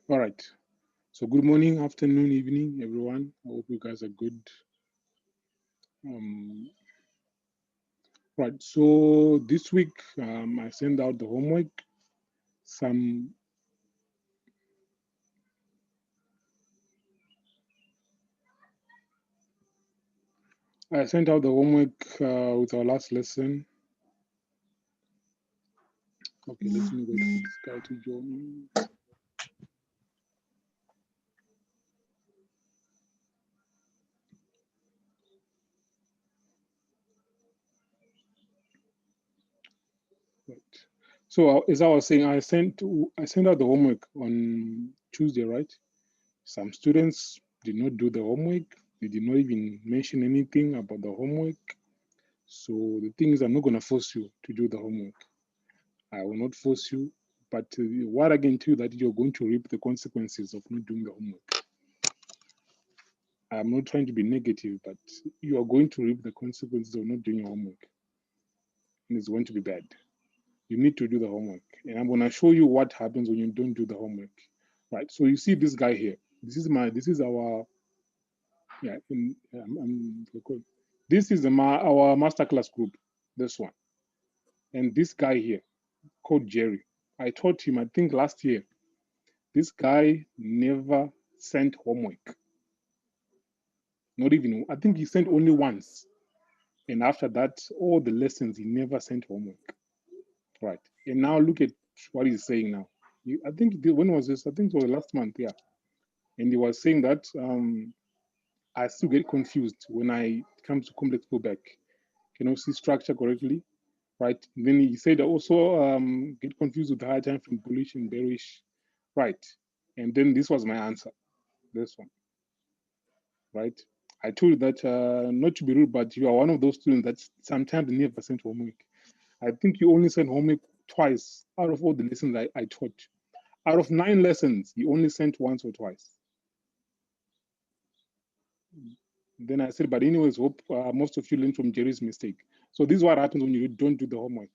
All right. So good morning, afternoon, evening, everyone. I hope you guys are good. Right. So this week, I sent out the homework. I sent out the homework with our last lesson. Okay, let me wait for this guy to join. Right. So as I was saying, I sent out the homework on Tuesday, right? Some students did not do the homework. They did not even mention anything about the homework. So the thing is, I'm not going to force you to do the homework. I will not force you, but what I can tell you that you're going to reap the consequences of not doing the homework. I'm not trying to be negative, but you are going to reap the consequences of not doing your homework. And it's going to be bad. You need to do the homework. And I'm going to show you what happens when you don't do the homework. Right. So you see this guy here. This is our this is our masterclass group, this one. And this guy here called Jerry. I taught him, I think last year, this guy never sent homework. Not even, I think he sent only once. And after that, all the lessons, he never sent homework. Right. And now look at what he's saying now. I think, when was this? I think it was last month, yeah. And he was saying that I still get confused when I come to complex pullback. Can you see structure correctly? Right. And then he said also get confused with the high time from bullish and bearish. Right. And then this was my answer. This one. Right. I told you that not to be rude, but you are one of those students that sometimes never sent homework. I think you only sent homework twice out of all the lessons I taught. Out of 9 lessons, you only sent once or twice. Then I said, but anyways, hope most of you learn from Jerry's mistake. So this is what happens when you don't do the homework.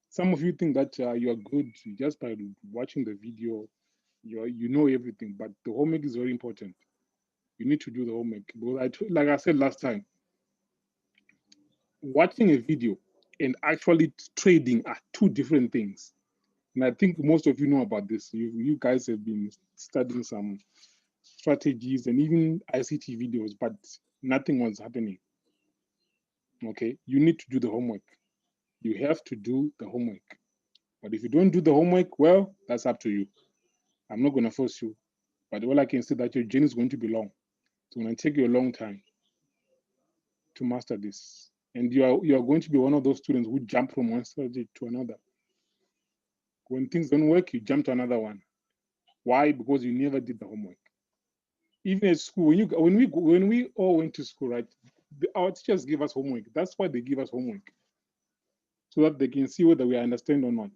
Some of you think that you are good just by watching the video. You know everything, but the homework is very important. You need to do the homework. Because like I said last time, watching a video and actually trading are 2 different things. And I think most of you know about this. You guys have been studying some strategies and even ICT videos, but nothing was happening. Okay, you need to do the homework. You have to do the homework. But if you don't do the homework, well, that's up to you. I'm not going to force you. But all I can say that your journey is going to be long. It's going to take you a long time to master this. And you are going to be one of those students who jump from one strategy to another. When things don't work, you jump to another one. Why? Because you never did the homework. Even at school, when we all went to school, right? Our teachers give us homework. That's why they give us homework, so that they can see whether we understand or not.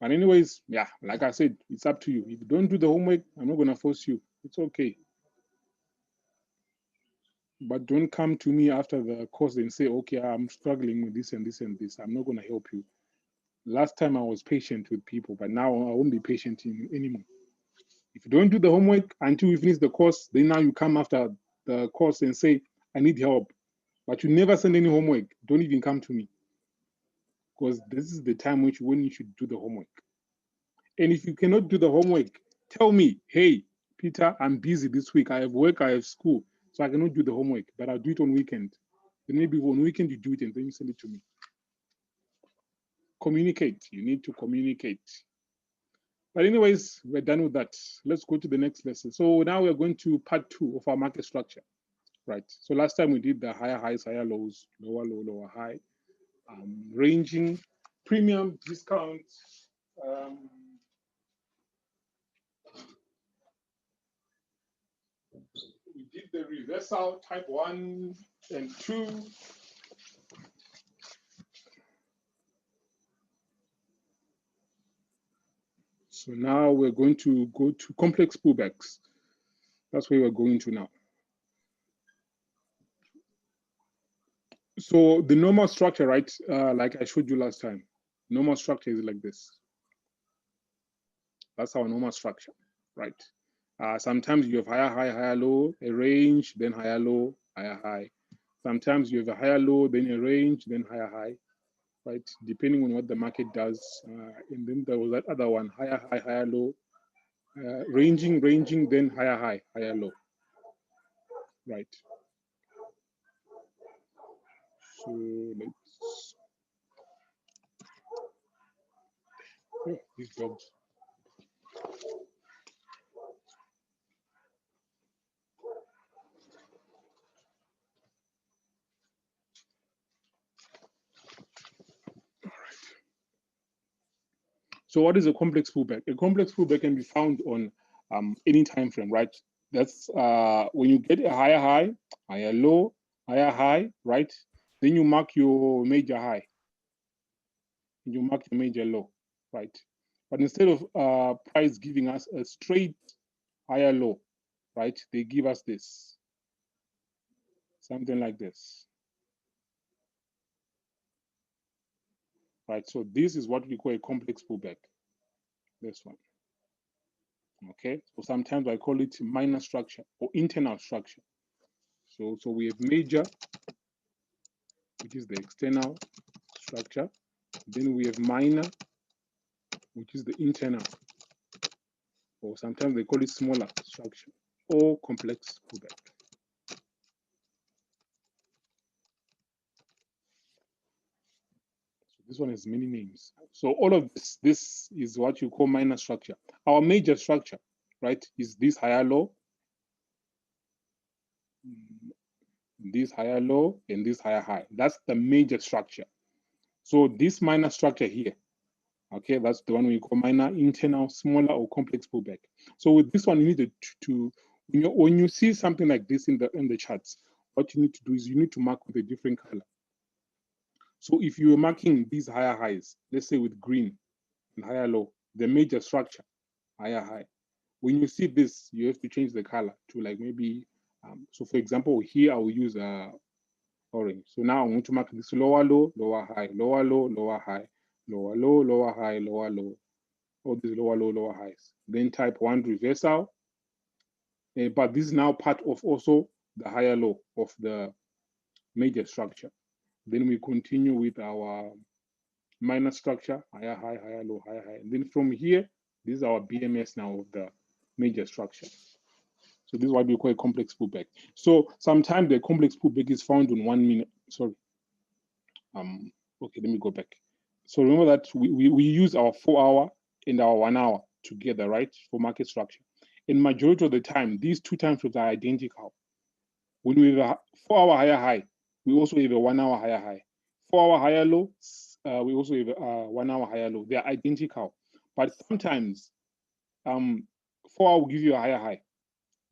But anyways, yeah, like I said, it's up to you. If you don't do the homework, I'm not gonna force you. It's okay. But don't come to me after the course and say, okay, I'm struggling with this and this and this. I'm not gonna help you. Last time I was patient with people, but now I won't be patient anymore. If you don't do the homework until we finish the course, then now you come after the course and say, I need help. But you never send any homework. Don't even come to me. Because this is the time when you should do the homework. And if you cannot do the homework, tell me, hey, Peter, I'm busy this week. I have work, I have school, so I cannot do the homework, but I'll do it on weekend. Then maybe on weekend you do it and then you send it to me. Communicate. You need to communicate. But anyways, we're done with that. Let's go to the next lesson. So now we're going to part 2 of our market structure. Right. So last time we did the higher highs, higher lows, lower low, lower high, ranging, premium, discount. We did the reversal, type 1 and 2. So now we're going to go to complex pullbacks. That's where we're going to now. So the normal structure, right, like I showed you last time, normal structure is like this. That's our normal structure, right? Sometimes you have higher high, higher low, a range, then higher low, higher high. Sometimes you have a higher low, then a range, then higher high, right? Depending on what the market does. And then there was that other one, higher high, higher low, ranging, then higher high, higher low, right? So let's, oh, these dogs. So what is a complex pullback? A complex pullback can be found on any time frame, right? That's when you get a higher high, higher low, higher high, right? Then you mark your major high, and you mark your major low, right? But instead of price giving us a straight higher low, right? They give us this, something like this, right? So this is what we call a complex pullback, this one. Okay, so sometimes I call it minor structure or internal structure. So we have major, which is the external structure. Then we have minor, which is the internal, or sometimes they call it smaller structure or complex pullback. So this one has many names. So all of this is what you call minor structure. Our major structure, right, is this higher low, this higher low, and this higher high. That's the major structure. So this minor structure here, okay, that's the one we call minor, internal, smaller, or complex pullback. So with this one, you need to when you see something like this in the charts, what you need to do is you need to mark with a different color. So if you are marking these higher highs, let's say with green and higher low, the major structure, higher high. When you see this, you have to change the color to like maybe, so for example, here I will use orange. So now I'm going to mark this lower low, lower high, lower low, lower high, lower low, lower high, lower low, all these lower low, lower highs. Then type 1 reversal. But this is now part of also the higher low of the major structure. Then we continue with our minor structure, higher high, higher low, higher high. And then from here, this is our BMS now of the major structure. So this is what we call a complex pullback. So sometimes the complex pullback is found in 1 minute. Sorry. Okay, let me go back. So remember that we use our 4-hour and our 1 hour together, right, for market structure. In majority of the time, these two time frames are identical. When we have a 4-hour higher high, we also have a 1 hour higher high. 4-hour higher low, we also have a 1 hour higher low. They are identical. But sometimes 4-hour will give you a higher high,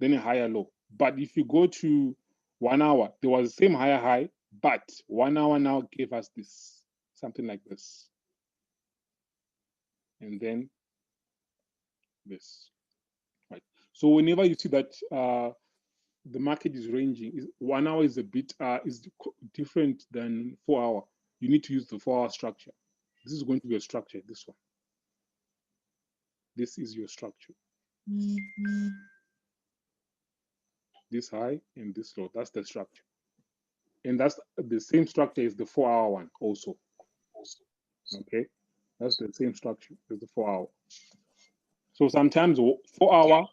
then a higher low. But if you go to 1 hour, there was the same higher high, but 1 hour now gave us this, something like this. And then this, right? So whenever you see that the market is ranging, 1 hour is a bit is different than 4-hour. You need to use the 4-hour structure. This is going to be a structure, this one. This is your structure. This high and this low, that's the structure. And that's the same structure as the 4-hour one also. Okay, that's the same structure as the 4-hour. So sometimes 4-hour.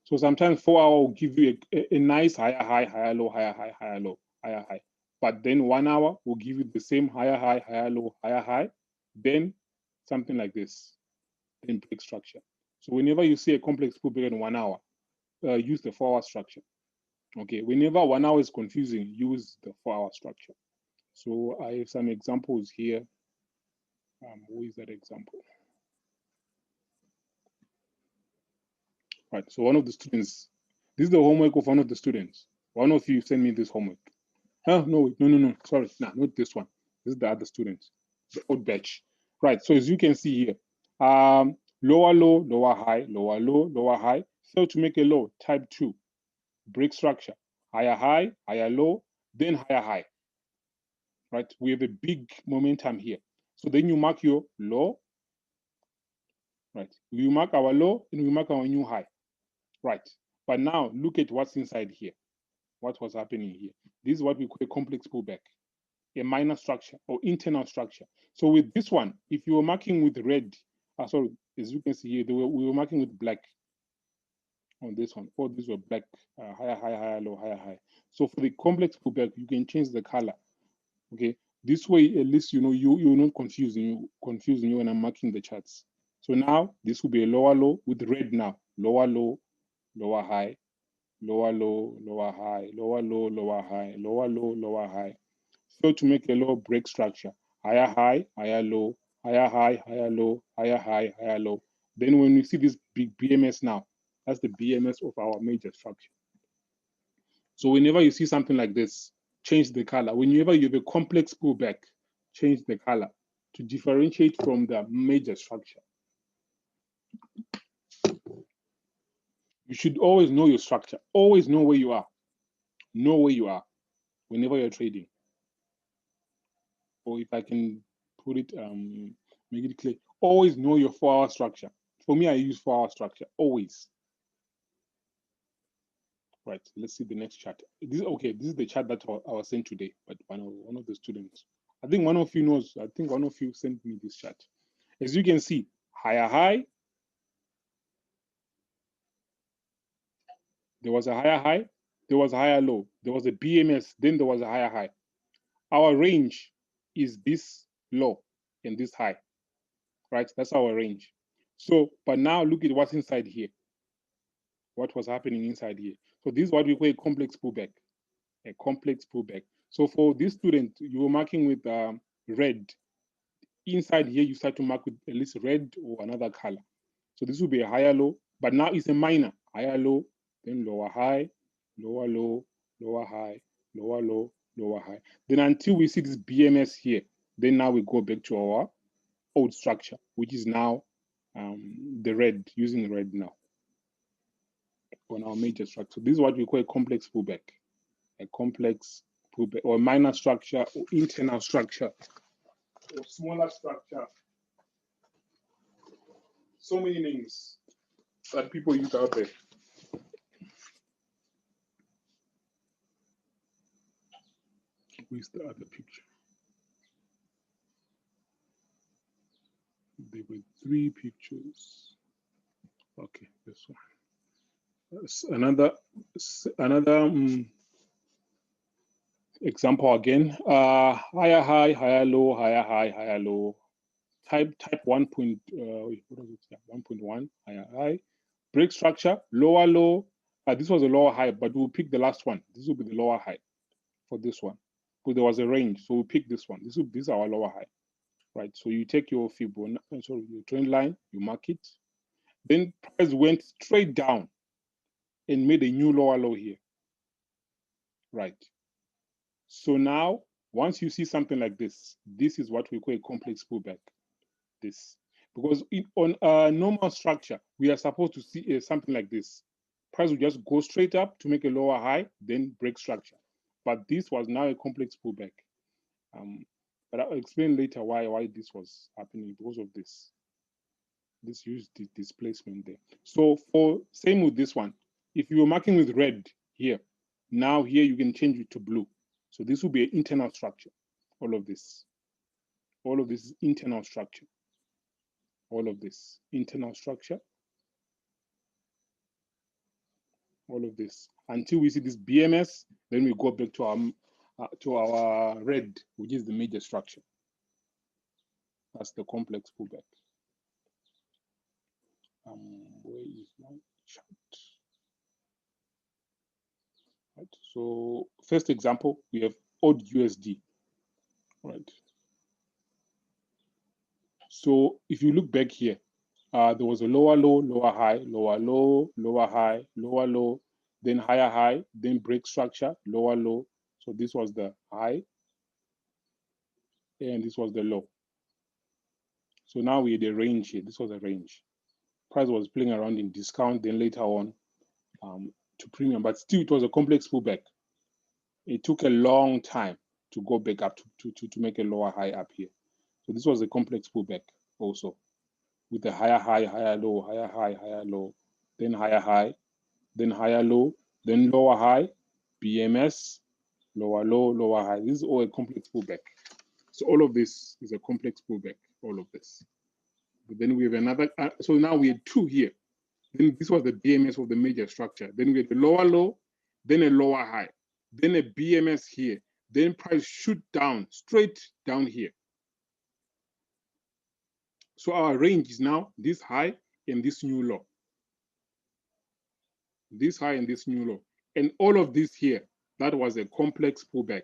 So sometimes 4-hour will give you a nice higher high, higher low, higher high, higher low, higher high. But then 1 hour will give you the same higher high, higher low, higher high, then something like this, then break structure. So whenever you see a complex pullback in 1 hour, use the 4-hour structure. Okay, whenever 1 hour is confusing, use the 4-hour structure. So I have some examples here. Who is that example? Right, so one of the students, this is the homework of one of the students. One of you send me this homework. Oh, no, sorry, not this one. This is the other student, the old batch. Right, so as you can see here, lower low, lower high, lower low, lower high. So to make a low, type 2, break structure, higher high, higher low, then higher high. Right, we have a big momentum here. So then you mark your low, right? We mark our low and we mark our new high, right? But now look at what's inside here. What was happening here? This is what we call a complex pullback, a minor structure or internal structure. So with this one, if you were marking with red, sorry, as you can see here, we were marking with black on this one. All these were black, higher, high, higher, low, higher, high. So for the complex pullback, you can change the color. Okay, this way at least you know you're not confusing you when I'm marking the charts. So now this will be a lower low with red now. Lower low, lower high, lower low, lower high, lower low, lower high, lower low, lower high. So to make a low break structure, higher high, higher low, higher high, higher low, higher high, higher low. Then when we see this big BMS now, that's the BMS of our major structure. So whenever you see something like this, change the color. Whenever you have a complex pullback, change the color to differentiate from the major structure. You should always know your structure. Always know where you are. Know where you are whenever you're trading. Or if I can put it, make it clear, always know your 4-hour structure. For me, I use 4-hour structure, always. Right, let's see the next chart. This is the chart that I was sent today, but one of the students. I think one of you knows, I think one of you sent me this chart. As you can see, higher high, there was a higher high, there was a higher low, there was a BMS, then there was a higher high. Our range is this low and this high, right? That's our range. So, but now look at what's inside here. What was happening inside here. So this is what we call a complex pullback, a complex pullback. So for this student, you were marking with red. Inside here, you start to mark with at least red or another color. So this will be a higher low, but now it's a minor, higher low, then lower high, lower low, lower high, lower low, lower high. Then until we see this BMS here, then now we go back to our old structure, which is now the red, using red now on our major structure. This is what we call a complex pullback, a complex pullback, or minor structure, or internal structure, or smaller structure. So many names that people use out there. Where's the other picture? There were 3 pictures. Okay, this one. That's another example again. Higher high, higher low, higher high, higher low. Type 1. What is it? 1.1, higher high. Break structure, lower low. This was a lower high, but we'll pick the last one. This will be the lower high for this one. Because there was a range, so we'll pick this one. This is our lower high, right? So you take your Fibonacci, your trend line, you mark it. Then price went straight down and made a new lower low here, right? So now, once you see something like this, this is what we call a complex pullback. This, because on a normal structure, we are supposed to see something like this. Price will just go straight up to make a lower high, then break structure. But this was now a complex pullback. But I'll explain later why this was happening, because of this. This used the displacement there. So for same with this one, if you're marking with red here, now here you can change it to blue. So this will be an internal structure. All of this is internal structure. All of this internal structure. All of this until we see this BMS, then we go back to our red, which is the major structure. That's the complex pullback. Where is my chart? Right. So first example, we have odd USD. Right. So if you look back here, there was a lower low, lower high, lower low, lower high, lower low, then higher high, then break structure, lower low. So this was the high, and this was the low. So now we had a range here. This was a range. Price was playing around in discount, then later on to premium, but still it was a complex pullback. It took a long time to go back up to make a lower high up here. So this was a complex pullback also, with a higher high, higher low, higher high, higher low, then higher high, then higher low, then lower high, BMS, lower low, lower high. This is all a complex pullback. So all of this is a complex pullback, all of this. But then we have another, so now we had two here. Then this was the BMS of the major structure. Then we had the lower low, then a lower high, then a BMS here, then price shoot down, straight down here. So our range is now this high and this new low. This high and this new low. And all of this here, that was a complex pullback,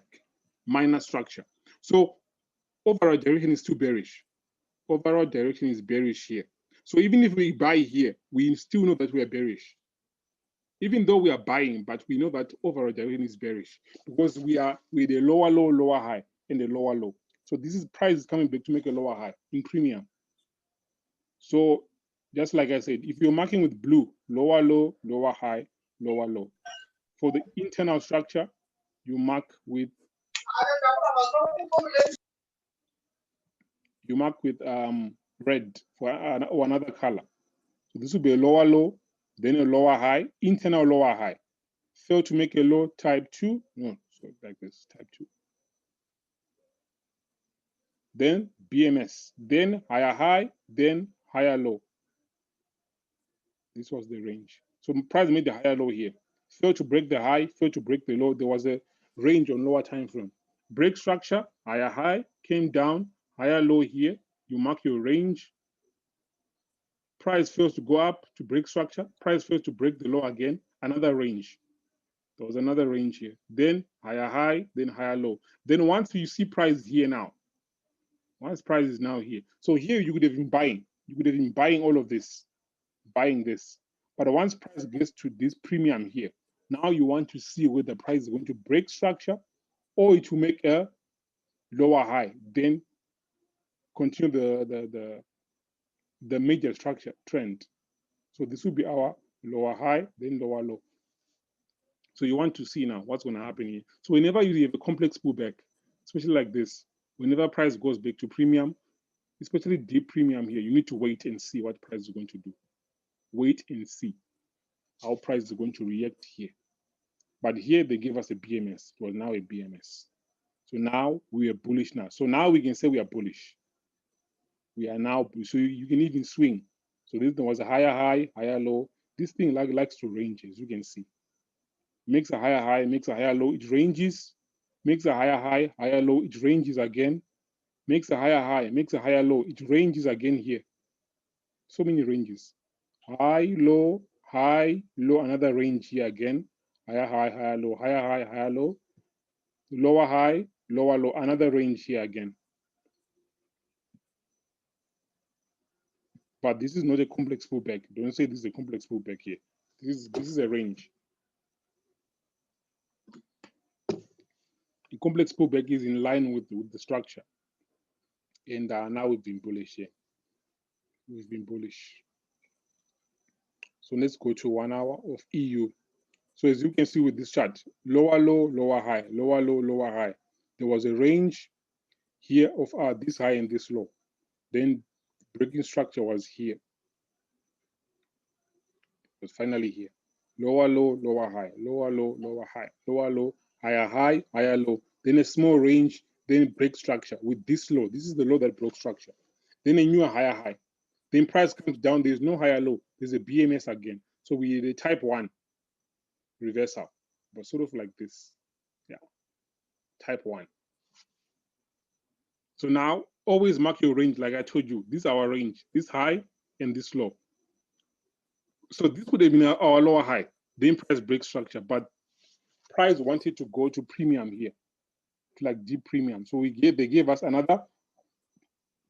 minor structure. So overall direction is still bearish. Overall direction is bearish here. So even if we buy here, we still know that we are bearish. Even though we are buying, but we know that overall direction is bearish because we are with a lower low, lower high, and a lower low. So this is price is coming back to make a lower high in premium. So just like I said, if you're marking with blue, lower low, lower high, lower low. For the internal structure, you mark with red for or another color. So this will be a lower low, then a lower high, internal lower high. Fail to make a low, type 2. No, so like this, type 2. Then BMS, then higher high, then higher low. This was the range. So price made the higher low here. Failed to break the high, failed to break the low. There was a range on lower time frame. Break structure, higher high, came down, higher low here. You mark your range. Price fails to go up to break structure. Price fails to break the low again. Another range. There was another range here. Then higher high, then higher low. Then once you see price here now, once price is now here. So here you could have been buying. You could have been buying all of this, buying this. But once price gets to this premium here, now you want to see whether the price is going to break structure or it will make a lower high. Then continue the major structure trend. So this will be our lower high, then lower low. So you want to see now what's going to happen here. So whenever you have a complex pullback, especially like this, whenever price goes back to premium, especially deep premium here, you need to wait and see what price is going to do. Wait and see how price is going to react here. But here they gave us a BMS. It was now a BMS. So now we are bullish now. So now we can say we are bullish. We are now, so you can even swing. So this was a higher high, higher low. This thing likes to range, as you can see. Makes a higher high, makes a higher low, it ranges, makes a higher high, higher low, it ranges again, makes a higher high, makes a higher low, it ranges again here. So many ranges. High, low, another range here again. Higher high, higher low, higher high, higher low, lower high, lower low, another range here again. But this is not a complex pullback. Don't say this is a complex pullback here. This is a range. The complex pullback is in line with the structure. And now we've been bullish here. We've been bullish. So let's go to 1 hour of EU. So as you can see with this chart, lower low, lower high, lower low, lower high. There was a range here of this high and this low. Then breaking structure was here. It was finally here. Lower low, lower high, lower low, lower high, lower low, higher high, higher low. Then a small range, then break structure with this low. This is the low that broke structure. Then a new higher high. Then price comes down. There's no higher low. There's a BMS again. So we the type 1 reversal, but sort of like this. Yeah, type 1. So now always mark your range like I told you. This is our range, this high and this low. So this would have been our lower high. Then price break structure, but price wanted to go to premium here, like deep premium. So they gave us another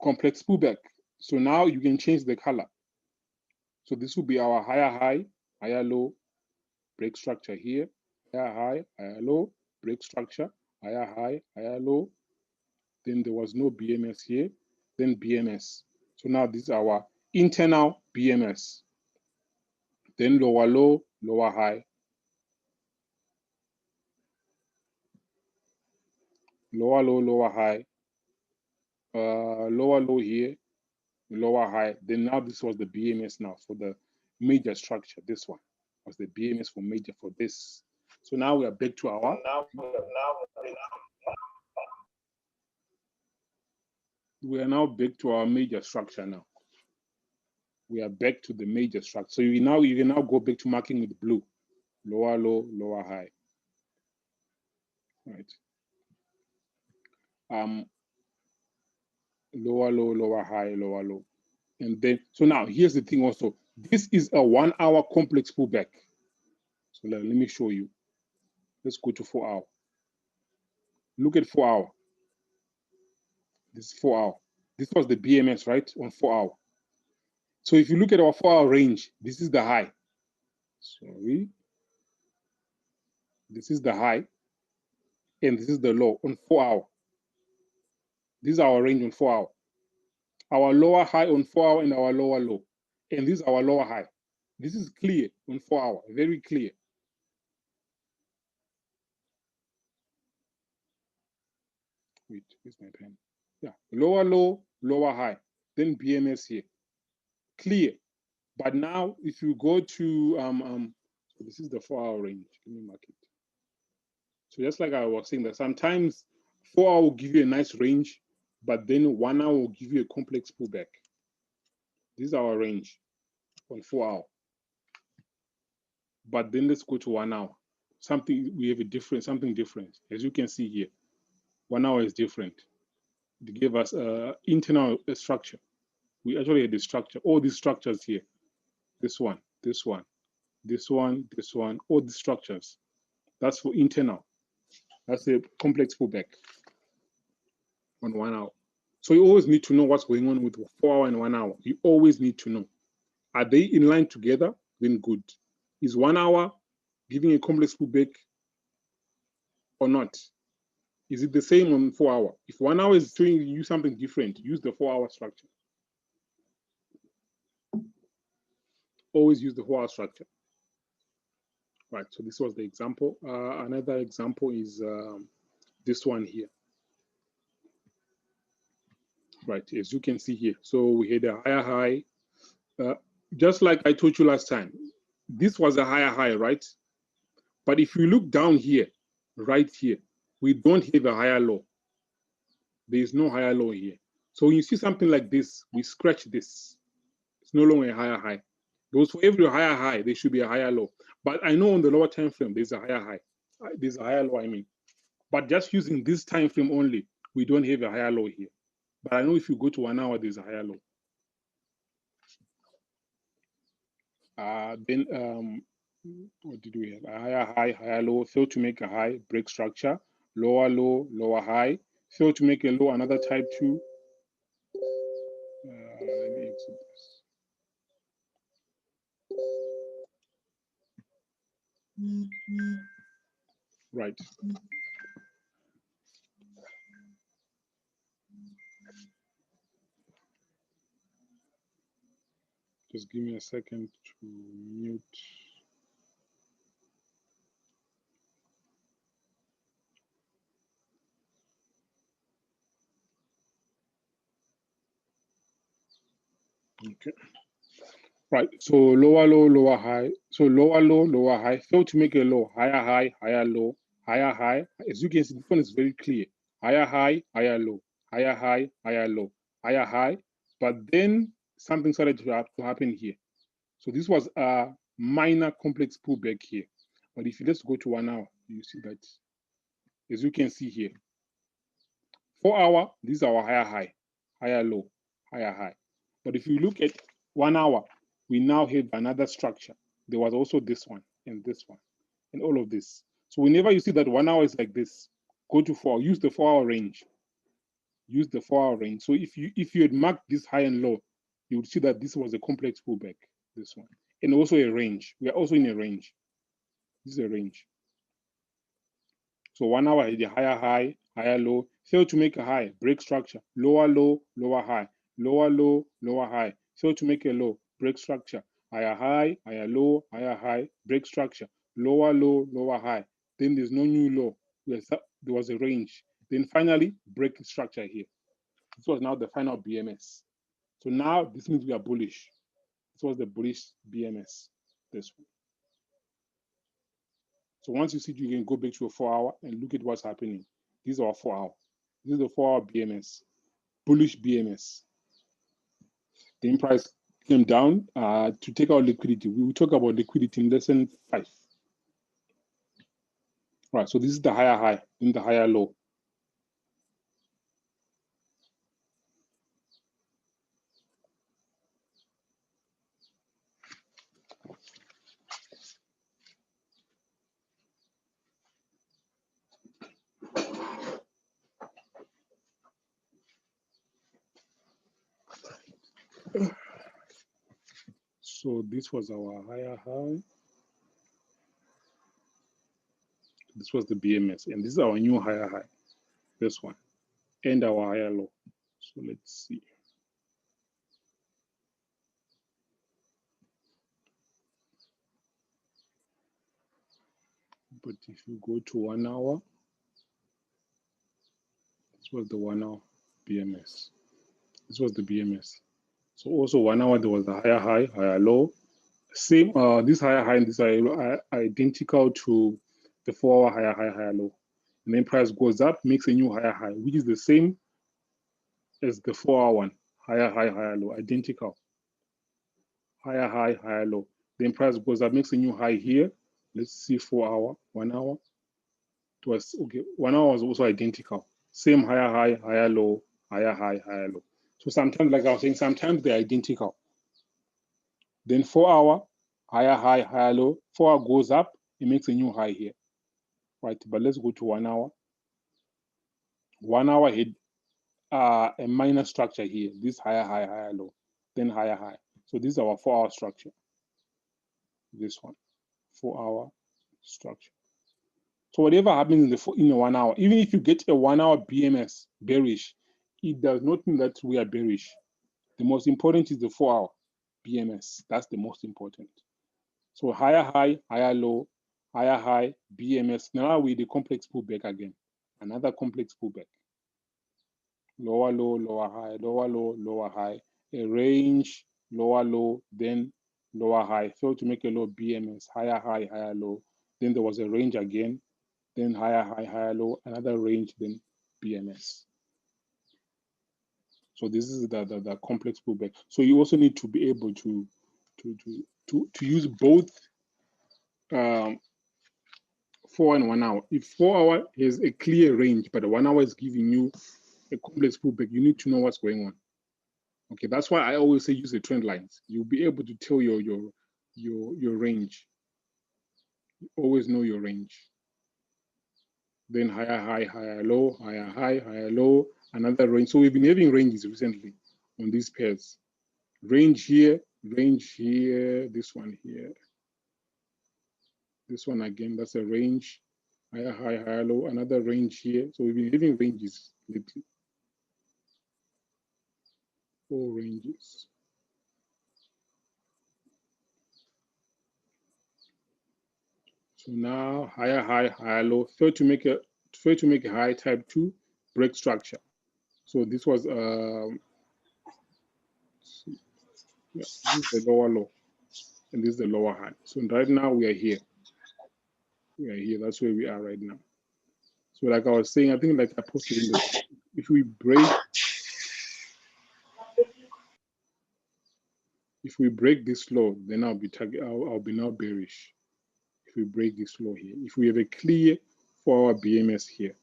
complex pullback. So now you can change the color. So this will be our higher high, higher low, break structure here, higher high, higher low, break structure, higher high, higher low. Then there was no BMS here, then BMS. So now this is our internal BMS. Then lower low, lower high, lower low, lower high, lower low here, lower high. Then now this was the BMS now for the major structure. This one was the BMS for major for this. So now we are back to our we are now back to our major structure now. We are back to the major structure. So you can now go back to marking with blue. Lower low, lower high. Right. Lower low, lower high, lower low. And then so now here's the thing also. This is a 1 hour complex pullback. So let me show you. Let's go to 4 hour. Look at 4 hour. This is 4 hour. This was the BMS, right? On 4 hour. So if you look at our 4 hour range, this is the high. Sorry. This is the high. And this is the low on 4 hour. This is our range on 4 hour. Our lower high on 4 hour and our lower low. And this is our lower high. This is clear on 4 hour, very clear. Wait, where's my pen? Yeah, lower low, lower high, then BMS here. Clear. But now if you go to so this is the 4 hour range. Let me mark it. So just like I was saying that sometimes 4 hour will give you a nice range, but then 1 hour will give you a complex pullback. This is our range on 4 hour. But then let's go to 1 hour. We have a different, something different. As you can see here, 1 hour is different. It gave us internal structure. We actually had the structure, all these structures here. This one, this one, this one, this one, all the structures. That's for internal. That's a complex pullback on 1 hour. So you always need to know what's going on with 4 hour and 1 hour. You always need to know. Are they in line together? Then good. Is 1 hour giving a complex pullback or not? Is it the same on 4 hour? If 1 hour is showing you something different, use the 4 hour structure. Always use the 4 hour structure. Right, so this was the example. Another example is this one here. Right, as you can see here. So we had a higher high. Just like I told you last time, this was a higher high, right? But if you look down here, right here, we don't have a higher low. There is no higher low here. So when you see something like this, we scratch this. It's no longer a higher high. Because for every higher high, there should be a higher low. But I know on the lower time frame, there's a higher high. There's a higher low, I mean. But just using this time frame only, we don't have a higher low here. But I know if you go to 1 hour, there's a higher low. Then what did we have? A higher high, higher low, failed to make a high, break structure, lower low, lower high, failed to make a low, another type 2. Let me exit this. Right. Just give me a second to mute. Okay. Right. So lower low, lower high. So lower low, lower high. Failed to make a low. Higher high, higher low, higher high. As you can see, this one is very clear. Higher high, higher low, higher high, higher low, higher high. But then something started to happen here. So this was a minor complex pullback here. But if you let's go to 1 hour, you see that. As you can see here, 4 hour, this is our higher high, higher low, higher high. But if you look at 1 hour, we now have another structure. There was also this one and all of this. So whenever you see that 1 hour is like this, go to 4, use the 4 hour range. Use the 4 hour range. So if you had marked this high and low, you would see that this was a complex pullback, this one. And also a range. We are also in a range. This is a range. So 1 hour had a higher high, higher low, failed to make a high, break structure, lower low, lower high, lower low, lower high, failed to make a low, break structure, higher high, higher low, higher high, break structure, lower low, lower high. Then there's no new low. There was a range. Then finally, break structure here. This was now the final BMS. So now this means we are bullish. This was the bullish BMS. This one. So once you see, you can go back to a 4 hour and look at what's happening. These are 4 hour. This is the 4 hour BMS, bullish BMS. The price came down to take out liquidity. We will talk about liquidity in lesson 5. Right, so this is the higher high and the higher low. So this was our higher high. This was the BMS, and this is our new higher high, this one, and our higher low. So let's see. But if you go to 1 hour, this was the 1 hour BMS. This was the BMS. So also 1 hour, there was a higher high, higher low. Same, this higher high and this higher low are identical to the 4 hour higher high, higher low. And then price goes up, makes a new higher high, which is the same as the 4 hour one, higher high, higher low, identical. Higher high, higher low. Then price goes up, makes a new high here. Let's see 4 hour, 1 hour. It was okay. 1 hour was also identical. Same higher high, higher low, higher high, higher low. So sometimes, like I was saying, sometimes they're identical. Then 4 hour, higher high, higher low. 4 hour goes up, it makes a new high here. Right, but let's go to 1 hour. 1 hour had a minor structure here. This higher high, higher low, then higher high. So this is our 4 hour structure. This one, 4 hour structure. So whatever happens in a 1 hour, even if you get a 1 hour BMS bearish, it does not mean that we are bearish. The most important is the 4 hour BMS. That's the most important. So higher high, higher low, higher high, BMS. Now we the complex pullback again. Another complex pullback. Lower low, lower high, lower low, lower high. A range, lower low, then lower high. Failed to make a low BMS, higher high, higher low. Then there was a range again. Then higher high, higher low, another range, then BMS. So this is the complex pullback. So you also need to be able to use both 4 and 1 hour. If 4 hour is a clear range, but the 1 hour is giving you a complex pullback, you need to know what's going on. Okay, that's why I always say use the trend lines. You'll be able to tell your range. You always know your range. Then higher high, higher low, higher high, higher low, another range. So we've been having ranges recently on these pairs. Range here, this one here. This one again, that's a range. Higher high, higher low, another range here. So we've been having ranges lately. 4 ranges. So now higher high, higher low. Failed to make a high, type 2 break structure. So this was this is the lower low, and this is the lower high. So right now we are here. We are here. That's where we are right now. So like I was saying, I think like I posted in the, if we break this low, then I'll be now bearish. If we break this low here, if we have a clear 4 hour BMS here,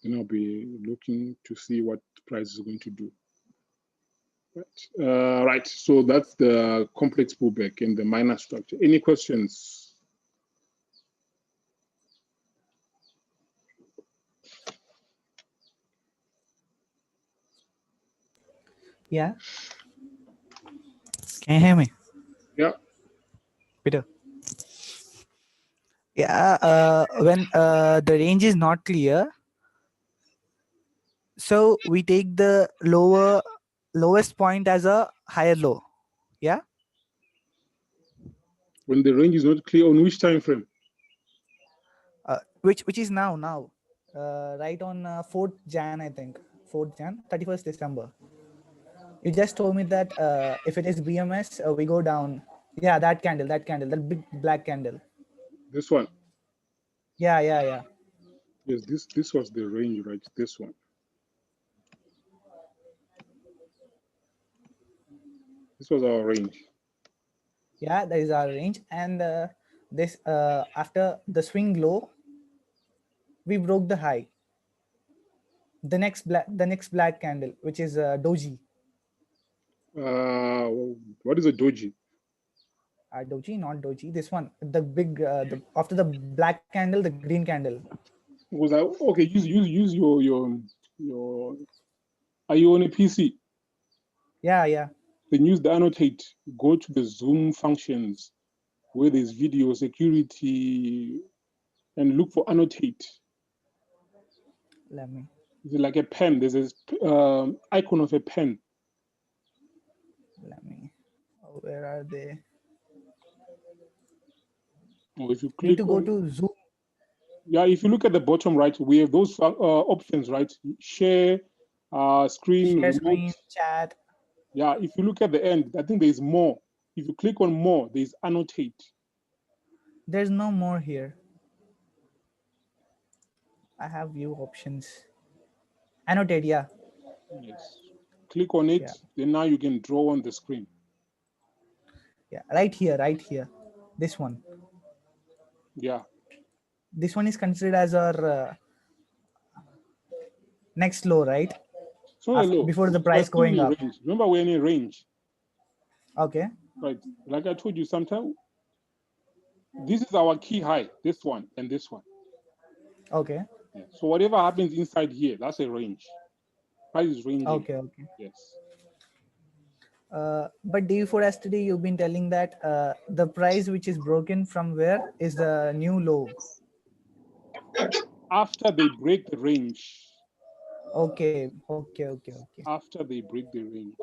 then I'll be looking to see what price is going to do. Right. Right. So that's the complex pullback and the minor structure. Any questions? Yeah. Can you hear me? Yeah. Peter. Yeah. When the range is not clear, so we take the lowest point as a higher low. Yeah. When the range is not clear, on which time frame? Which is now right on 4th Jan, I think. 4th Jan, 31st December. You just told me that if it is BMS, we go down. Yeah, that candle, that big black candle. This one. Yeah, yeah, yeah. Yes, this was the range, right? This one. This was our range. Yeah, that is our range. And this after the swing low, we broke the high. The next black candle, which is doji. What is a doji? Doji, not doji. This one, the big, after the black candle, the green candle. Was I okay? Use your. Are you on a PC? Yeah, yeah. Then use the annotate. Go to the Zoom functions where there's video security, and look for annotate. Let me. Is it like a pen? There's this icon of a pen. Let me. Oh, where are they? Or if you Need click to go on, to Zoom. yeah, if you look at the bottom right, we have those options, right? Share, screen, Share remote. screen, chat. Yeah, if you look at the end, I think there's more. If you click on more, there's annotate. There's no more here. I have view options. Annotate, yeah. Yes. Click on it, Yeah. then now you can draw on the screen. Yeah, right here, right here. This one. Yeah. This one is considered as our next low, right? It's not a low. Before the We're price still going in up. range. Remember, we're in a range. Okay. Right. Like I told you sometime, this is our key high, this one and this one. Okay. Yeah. So whatever happens inside here, that's a range. Price is ranging. Okay, okay. Yes. But day before yesterday, you've been telling that the price which is broken from where is the new low. After they break the range. Okay, okay, okay, okay. After they break the range.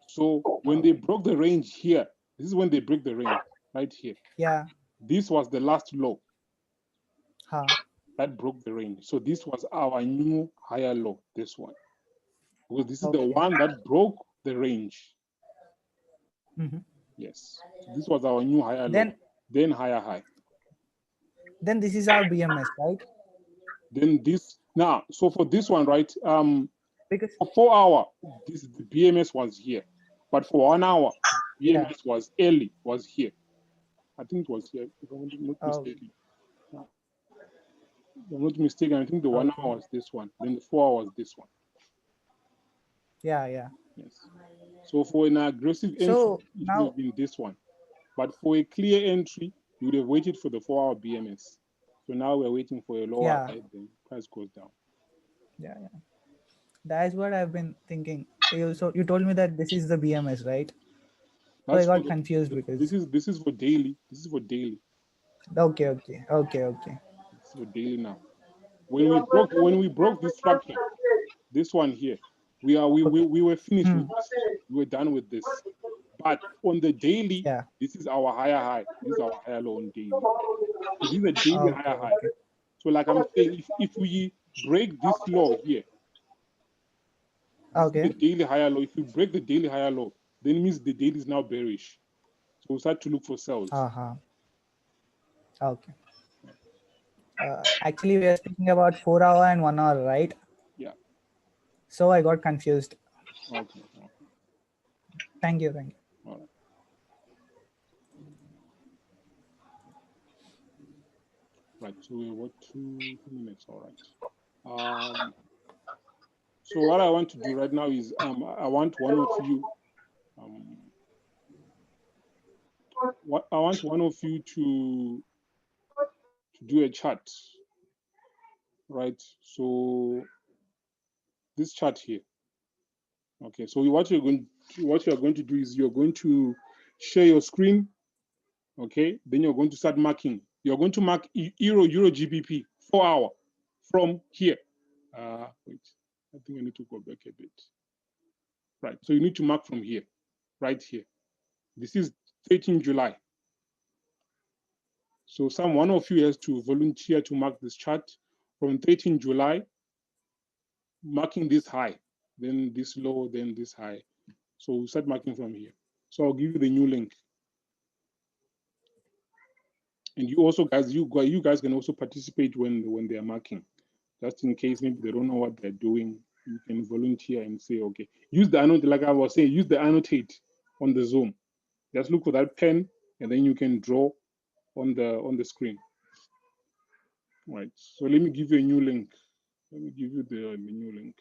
So when they broke the range here, this is when they break the range, right here. Yeah. This was the last low. Huh. That broke the range. So this was our new higher low, this one. Because this is the one that broke the range. Mm-hmm. Yes. So this was our new higher low, then higher high. Then this is our BMS, right? Then this, now, so for this one, right, Because for 4 hours, the BMS was here. But for 1 hour, BMS was early, was here. I think it was here, if I'm not mistaken. If I'm not mistaken, I think the 1 hour was this one. Then the 4 hours, this one. Yeah, yeah. Yes. So for an aggressive entry, it would have been this one. But for a clear entry, you would have waited for the 4 hour BMS. So now we're waiting for a lower high, then price goes down. Yeah, yeah. That is what I've been thinking. So you told me that this is the BMS, right? So I got confused because this is for daily. This is for daily. Okay. It's for daily now. When we broke this structure, this one here, we were finished with this. We were done with this. But on the daily, this is our higher high. This is our higher low on daily. So these are daily higher high. So like I'm saying, if we break this low here, this is the daily higher low. If we break the daily higher low, then it means the daily is now bearish. So we'll start to look for sells. Okay. Actually, we are speaking about 4 hour and 1 hour, right? Yeah. So I got confused. Okay. Thank you. All right. Right. So we were 2 minutes. All right. So what I want to do right now is I want one of you to do a chart, right? So this chart here. Okay. So what you're going to do is you're going to share your screen. Okay. Then you're going to start marking. You're going to mark Euro GBP 4 hour from here. Wait. I think I need to go back a bit. Right. So you need to mark from here, right here. This is 13 July. So one of you has to volunteer to mark this chart from 13 July. marking this high, then this low, then this high. So we start marking from here. So I'll give you the new link. And you also guys, you guys can also participate when they are marking, just in case maybe they don't know what they're doing. You can volunteer and say, okay, use the annotate, like I was saying, use the annotate on the Zoom. Just look for that pen, and then you can draw on the screen. Right. So let me give you a new link. Let me give you the new link.